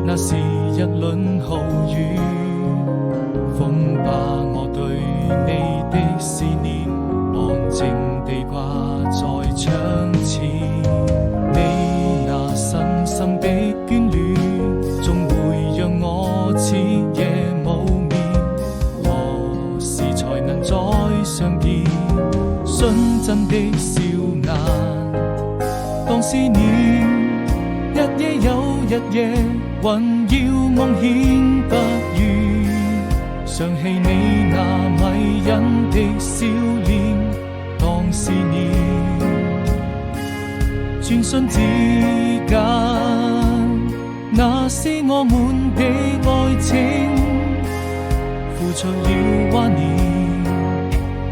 那是一輪豪雨，風把我對你的思念安靜地掛在窗前。你那深深的眷戀，總會讓我徹夜無眠。何時才能再相見？純真的笑顏，當思念一夜又一夜，還要夢顯不渝，想起你那迷人的笑臉，當思念。轉瞬之間，那是我們的愛情，付出了懷念，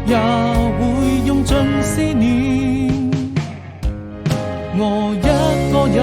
也會用盡思念。我一個人